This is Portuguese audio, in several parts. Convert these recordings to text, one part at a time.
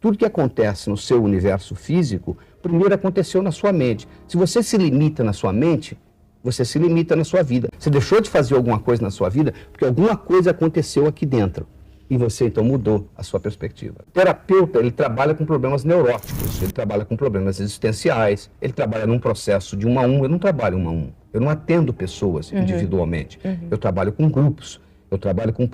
tudo que acontece no seu universo físico, primeiro aconteceu na sua mente. Se você se limita na sua mente, você se limita na sua vida. Você deixou de fazer alguma coisa na sua vida porque alguma coisa aconteceu aqui dentro. E você, então, mudou a sua perspectiva. O terapeuta, ele trabalha com problemas neuróticos, ele trabalha com problemas existenciais, ele trabalha num processo de 1 a 1. Eu não trabalho 1 a 1. Eu não atendo pessoas individualmente. Eu trabalho com grupos, eu trabalho com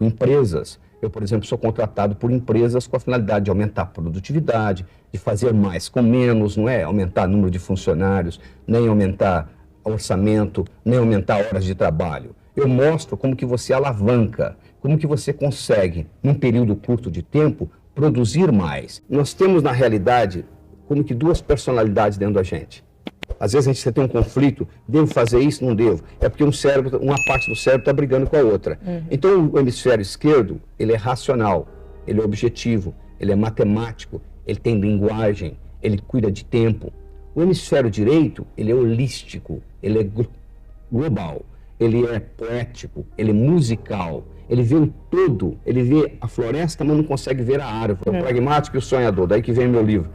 empresas. Eu, por exemplo, sou contratado por empresas com a finalidade de aumentar a produtividade, de fazer mais com menos, não é aumentar o número de funcionários, nem aumentar orçamento, nem aumentar horas de trabalho. Eu mostro como que você alavanca, como que você consegue, num período curto de tempo, produzir mais. Nós temos, na realidade, como que 2 personalidades dentro da gente. Às vezes você tem um conflito, devo fazer isso, não devo. É porque uma parte do cérebro está brigando com a outra. Então o hemisfério esquerdo, ele é racional, ele é objetivo, ele é matemático, ele tem linguagem, ele cuida de tempo. O hemisfério direito, ele é holístico, ele é global, ele é poético, ele é musical, ele vê o todo, ele vê a floresta, mas não consegue ver a árvore. É o pragmático e o sonhador, daí que vem meu livro.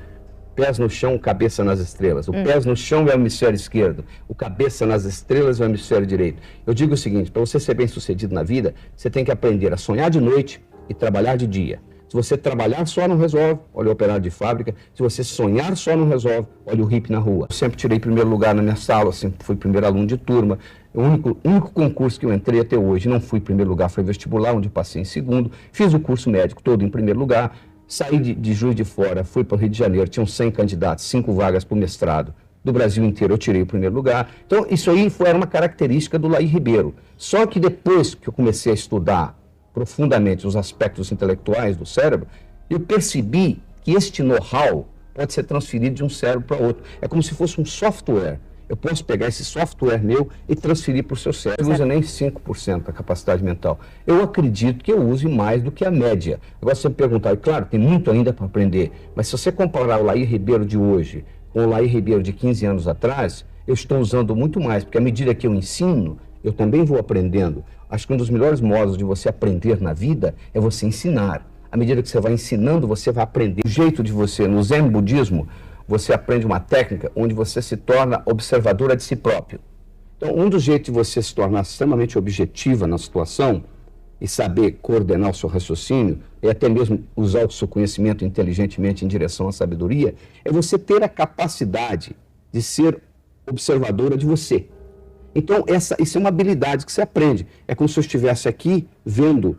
Pés no chão, cabeça nas estrelas. O pés no chão é o hemisfério esquerdo, o cabeça nas estrelas é o hemisfério direito. Eu digo o seguinte, para você ser bem sucedido na vida, você tem que aprender a sonhar de noite e trabalhar de dia. Se você trabalhar só não resolve, olha o operário de fábrica. Se você sonhar só não resolve, olha o hippie na rua. Eu sempre tirei primeiro lugar na minha sala, sempre fui primeiro aluno de turma. O único concurso que eu entrei até hoje, não fui em primeiro lugar, foi vestibular, onde passei em segundo. Fiz o curso médico todo em primeiro lugar. Saí de Juiz de Fora, fui para o Rio de Janeiro, tinham 100 candidatos, 5 vagas para o mestrado. Do Brasil inteiro eu tirei o primeiro lugar. Então isso aí era uma característica do Laí Ribeiro. Só que depois que eu comecei a estudar profundamente os aspectos intelectuais do cérebro, eu percebi que este know-how pode ser transferido de um cérebro para outro. É como se fosse um software. Eu posso pegar esse software meu e transferir para o seu cérebro. Eu não uso nem 5% da capacidade mental. Eu acredito que eu use mais do que a média. Agora, se você me perguntar, e claro, tem muito ainda para aprender, mas se você comparar o Laí Ribeiro de hoje com o Laí Ribeiro de 15 anos atrás, eu estou usando muito mais, porque à medida que eu ensino, eu também vou aprendendo. Acho que um dos melhores modos de você aprender na vida é você ensinar. À medida que você vai ensinando, você vai aprender. O jeito de você, no Zen Budismo, você aprende uma técnica onde você se torna observadora de si próprio. Então, um dos jeitos de você se tornar extremamente objetiva na situação e saber coordenar o seu raciocínio, e até mesmo usar o seu conhecimento inteligentemente em direção à sabedoria, é você ter a capacidade de ser observadora de você. Então, isso é uma habilidade que você aprende. É como se eu estivesse aqui vendo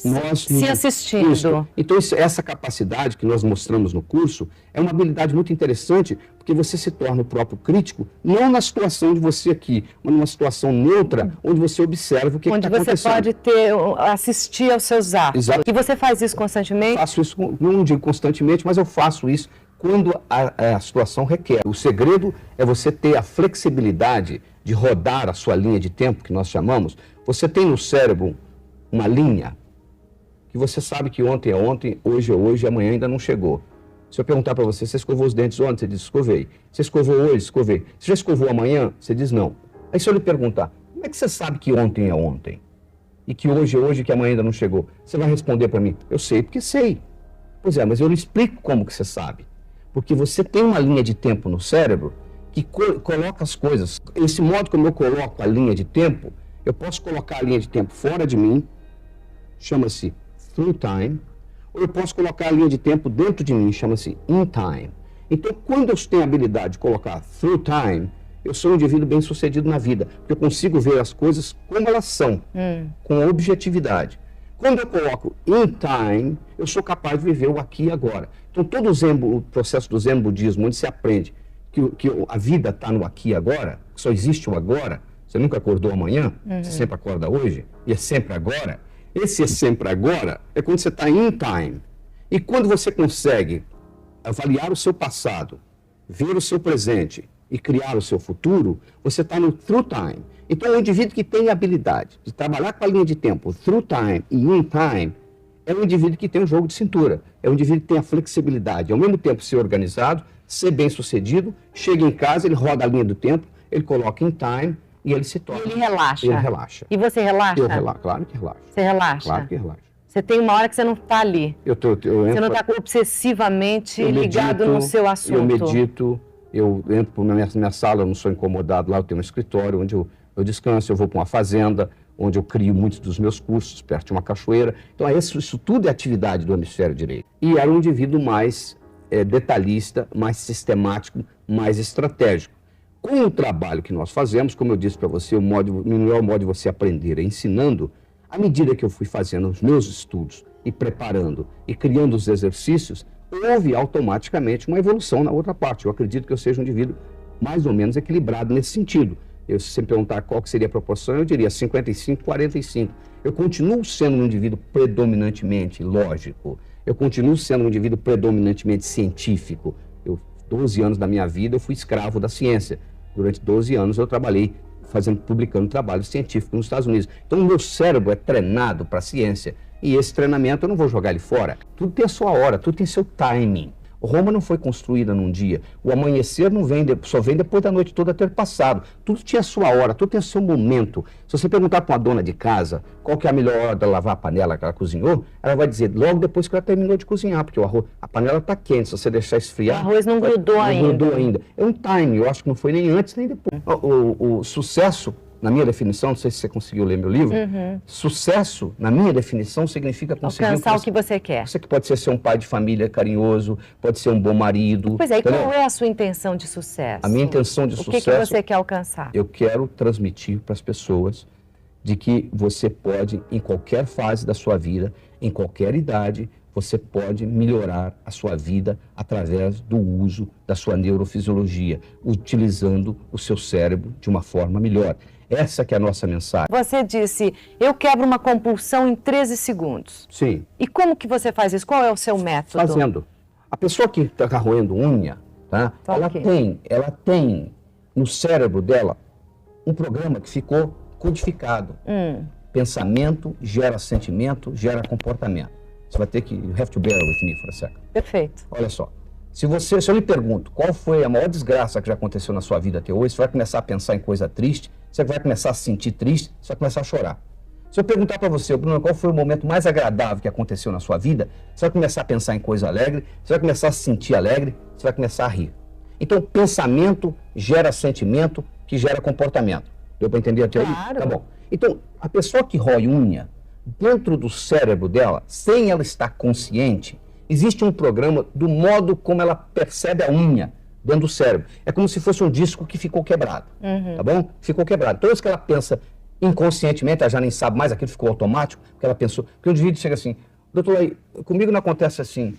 nós... Se assistindo. Isso. Então, essa capacidade que nós mostramos no curso é uma habilidade muito interessante, porque você se torna o próprio crítico, não na situação de você aqui, mas numa situação neutra, onde você observa o que está acontecendo. Onde você pode assistir aos seus atos. Exato. E você faz isso constantemente? Faço isso, não digo constantemente, mas eu faço isso quando a situação requer. O segredo é você ter a flexibilidade de rodar a sua linha de tempo, que nós chamamos. Você tem no cérebro uma linha que você sabe que ontem é ontem, hoje é hoje, amanhã ainda não chegou. Se eu perguntar para você, você escovou os dentes ontem? Você diz, escovei. Você escovou hoje? Escovei. Você já escovou amanhã? Você diz, não. Aí se eu lhe perguntar, como é que você sabe que ontem é ontem? E que hoje é hoje e que amanhã ainda não chegou? Você vai responder para mim, eu sei porque sei. Pois é, mas eu lhe explico como que você sabe. Porque você tem uma linha de tempo no cérebro que coloca as coisas. Esse modo como eu coloco a linha de tempo, eu posso colocar a linha de tempo fora de mim, chama-se through time, ou eu posso colocar a linha de tempo dentro de mim, chama-se in time. Então, quando eu tenho a habilidade de colocar through time, eu sou um indivíduo bem sucedido na vida, porque eu consigo ver as coisas como elas são, com objetividade. Quando eu coloco in time, eu sou capaz de viver o aqui e agora. Então, todo o processo do Zen Budismo, onde se aprende que a vida está no aqui e agora, que só existe o agora, você nunca acordou amanhã, você sempre acorda hoje, e é sempre agora. Esse é sempre agora, é quando você está in time. E quando você consegue avaliar o seu passado, ver o seu presente e criar o seu futuro, você está no through time. Então, o indivíduo que tem a habilidade de trabalhar com a linha de tempo through time e in time, é um indivíduo que tem um jogo de cintura, é um indivíduo que tem a flexibilidade, ao mesmo tempo ser organizado, ser bem sucedido, chega em casa, ele roda a linha do tempo, ele coloca in time e ele se torna... E ele relaxa. Ele relaxa. E você relaxa? Eu relaxo, claro que relaxo. Você relaxa? Claro que relaxo. Você tem uma hora que você não está ali. Você não está obsessivamente ligado no seu assunto. Eu medito, eu entro na minha sala, eu não sou incomodado lá, eu tenho um escritório onde eu descanso, eu vou para uma fazenda, onde eu crio muitos dos meus cursos, perto de uma cachoeira. Então, isso tudo é atividade do hemisfério direito. E era um indivíduo mais detalhista, mais sistemático, mais estratégico. Com o trabalho que nós fazemos, como eu disse para você, o melhor modo de você aprender é ensinando. À medida que eu fui fazendo os meus estudos e preparando e criando os exercícios, houve automaticamente uma evolução na outra parte. Eu acredito que eu seja um indivíduo mais ou menos equilibrado nesse sentido. Se você me perguntar qual que seria a proporção, eu diria 55, 45. Eu continuo sendo um indivíduo predominantemente lógico. Eu continuo sendo um indivíduo predominantemente científico. 12 anos da minha vida eu fui escravo da ciência. Durante 12 anos eu trabalhei publicando trabalhos científicos nos Estados Unidos. Então o meu cérebro é treinado para a ciência. E esse treinamento eu não vou jogar ele fora. Tudo tem a sua hora, tudo tem seu timing. Roma não foi construída num dia. O amanhecer não vem, só vem depois da noite toda ter passado. Tudo tinha a sua hora, tudo tem o seu momento. Se você perguntar para uma dona de casa qual que é a melhor hora de lavar a panela que ela cozinhou, ela vai dizer logo depois que ela terminou de cozinhar, porque a panela está quente, se você deixar esfriar... O arroz não grudou ainda. É um timing, eu acho que não foi nem antes nem depois. O sucesso, na minha definição, não sei se você conseguiu ler meu livro, sucesso, na minha definição, significa conseguir... Alcançar o que você quer. Você que pode ser um pai de família carinhoso, pode ser um bom marido. Pois é, e qual é a sua intenção de sucesso? A minha intenção de sucesso... O que você quer alcançar? Eu quero transmitir para as pessoas de que você pode, em qualquer fase da sua vida, em qualquer idade, você pode melhorar a sua vida através do uso da sua neurofisiologia, utilizando o seu cérebro de uma forma melhor. Essa que é a nossa mensagem. Você disse, eu quebro uma compulsão em 13 segundos. Sim. E como que você faz isso? Qual é o seu método? Fazendo. A pessoa que está roendo unha, tá? Ela tem no cérebro dela um programa que ficou codificado. Pensamento gera sentimento, gera comportamento. Você vai ter que... You have to bear with me for a second. Perfeito. Olha só. Se eu lhe pergunto qual foi a maior desgraça que já aconteceu na sua vida até hoje, você vai começar a pensar em coisa triste, você vai começar a se sentir triste, você vai começar a chorar. Se eu perguntar para você, Bruno, qual foi o momento mais agradável que aconteceu na sua vida, você vai começar a pensar em coisa alegre, você vai começar a se sentir alegre, você vai começar a rir. Então, pensamento gera sentimento, que gera comportamento. Deu para entender até aí? Claro. Tá bom. Então, a pessoa que rói unha, dentro do cérebro dela, sem ela estar consciente, existe um programa do modo como ela percebe a unha dentro do cérebro. É como se fosse um disco que ficou quebrado, tá bom? Ficou quebrado. Toda vez que ela pensa inconscientemente, ela já nem sabe mais, aquilo ficou automático, porque ela pensou... Porque o indivíduo chega assim, doutor, comigo não acontece assim,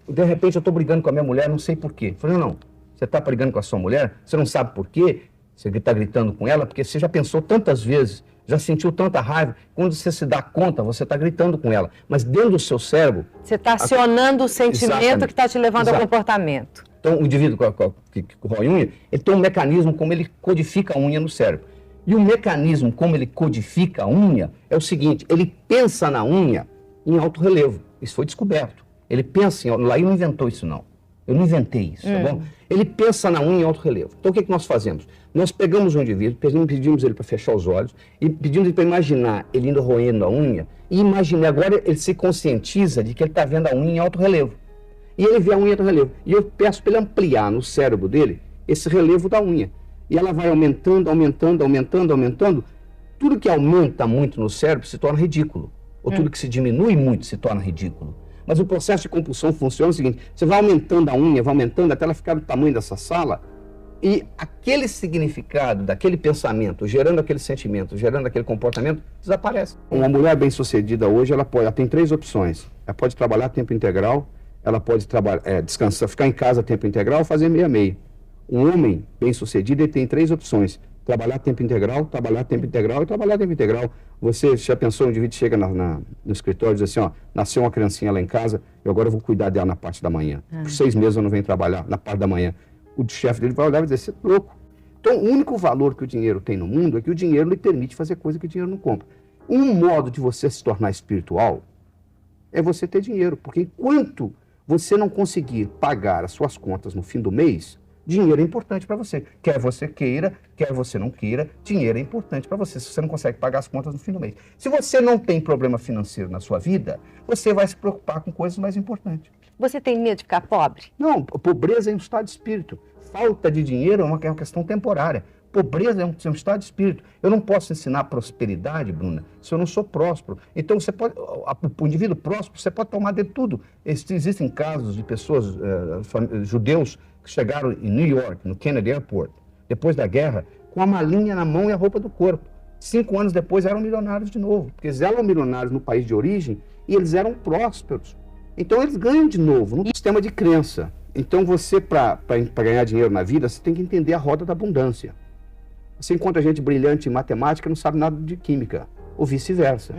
de repente eu estou brigando com a minha mulher, não sei por quê. Eu falei, não, você está brigando com a sua mulher, você não sabe por quê, você está gritando com ela, porque você já pensou tantas vezes, já sentiu tanta raiva, quando você se dá conta, você está gritando com ela. Mas dentro do seu cérebro... Você está acionando o sentimento que está te levando ao comportamento. Então, o indivíduo que rói unha, ele tem um mecanismo como ele codifica a unha no cérebro. E o mecanismo como ele codifica a unha é o seguinte, ele pensa na unha em alto relevo. Isso foi descoberto. Ele pensa em... Lá ele não inventou isso, não. Eu não inventei isso, tá bom? Ele pensa na unha em alto relevo. Então, o que nós fazemos? Nós pegamos um indivíduo, pedimos ele para fechar os olhos e pedimos ele para imaginar ele indo roendo a unha e imaginar, agora ele se conscientiza de que ele está vendo a unha em alto relevo. E ele vê a unha em alto relevo. E eu peço para ele ampliar no cérebro dele esse relevo da unha. E ela vai aumentando, aumentando, aumentando, aumentando. Tudo que aumenta muito no cérebro se torna ridículo. Ou tudo que se diminui muito se torna ridículo. Mas o processo de compulsão funciona o seguinte, você vai aumentando a unha, vai aumentando até ela ficar do tamanho dessa sala, e aquele significado daquele pensamento, gerando aquele sentimento, gerando aquele comportamento, desaparece. Uma mulher bem-sucedida hoje, ela tem 3 opções. Ela pode trabalhar a tempo integral, ela pode descansar, ficar em casa a tempo integral ou fazer meia-meia. Um homem bem-sucedido, ele tem 3 opções. Trabalhar a tempo integral, trabalhar a tempo integral e trabalhar a tempo integral. Você já pensou, um indivíduo chega no escritório e diz assim, ó, nasceu uma criancinha lá em casa, eu agora vou cuidar dela na parte da manhã. Por 6 meses eu não venho trabalhar na parte da manhã. O chefe dele vai olhar e vai dizer, você é louco. Então, o único valor que o dinheiro tem no mundo é que o dinheiro lhe permite fazer coisa que o dinheiro não compra. Um modo de você se tornar espiritual é você ter dinheiro, porque enquanto você não conseguir pagar as suas contas no fim do mês, dinheiro é importante para você. Quer você queira, quer você não queira, dinheiro é importante para você, se você não consegue pagar as contas no fim do mês. Se você não tem problema financeiro na sua vida, você vai se preocupar com coisas mais importantes. Você tem medo de ficar pobre? Não, pobreza é um estado de espírito. Falta de dinheiro é uma questão temporária. Pobreza é um estado de espírito. Eu não posso ensinar prosperidade, Bruna, se eu não sou próspero. Então, o indivíduo próspero, você pode tomar de tudo. Existem casos de pessoas, judeus, que chegaram em New York, no Kennedy Airport, depois da guerra, com a malinha na mão e a roupa do corpo. 5 anos depois eram milionários de novo, porque eles eram milionários no país de origem e eles eram prósperos. Então, eles ganham de novo no sistema de crença. Então, você, para ganhar dinheiro na vida, você tem que entender a roda da abundância. Você encontra gente brilhante em matemática e não sabe nada de química, ou vice-versa.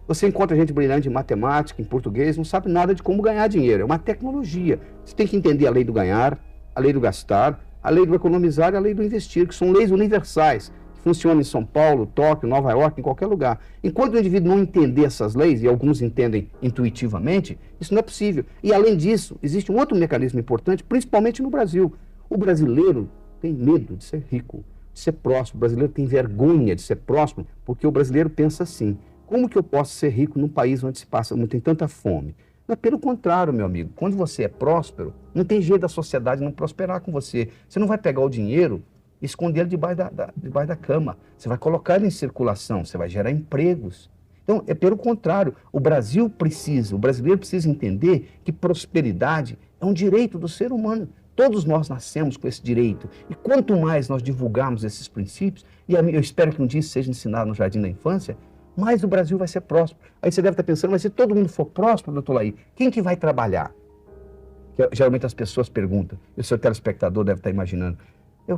Você encontra gente brilhante em matemática, em português, não sabe nada de como ganhar dinheiro. É uma tecnologia. Você tem que entender a lei do ganhar, a lei do gastar, a lei do economizar e a lei do investir, que são leis universais, que funcionam em São Paulo, Tóquio, Nova York, em qualquer lugar. Enquanto o indivíduo não entender essas leis, e alguns entendem intuitivamente, isso não é possível. E, além disso, existe um outro mecanismo importante, principalmente no Brasil. O brasileiro tem medo de ser rico, de ser próspero. O brasileiro tem vergonha de ser próspero, porque o brasileiro pensa assim: como que eu posso ser rico num país onde tem tanta fome? Mas, pelo contrário, meu amigo, quando você é próspero, não tem jeito da sociedade não prosperar com você. Você não vai pegar o dinheiro e esconder ele debaixo da cama. Você vai colocar ele em circulação, você vai gerar empregos. Então, é pelo contrário, o brasileiro precisa entender que prosperidade é um direito do ser humano. Todos nós nascemos com esse direito. E quanto mais nós divulgarmos esses princípios, e eu espero que um dia isso seja ensinado no Jardim da Infância, mais o Brasil vai ser próspero. Aí você deve estar pensando, mas se todo mundo for próspero, doutor Laí, quem que vai trabalhar? Geralmente as pessoas perguntam, e o seu telespectador deve estar imaginando.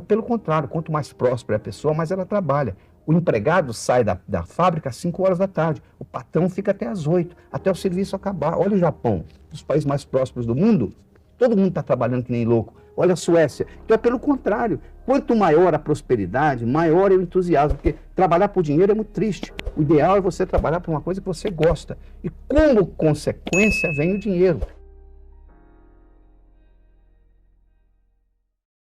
Pelo contrário, quanto mais próspera é a pessoa, mais ela trabalha. O empregado sai da fábrica às 5 horas da tarde, o patrão fica até às 8, até o serviço acabar. Olha o Japão, um dos países mais prósperos do mundo, todo mundo está trabalhando que nem louco. Olha a Suécia. Então é pelo contrário. Quanto maior a prosperidade, maior é o entusiasmo. Porque trabalhar por dinheiro é muito triste. O ideal é você trabalhar por uma coisa que você gosta. E como consequência vem o dinheiro.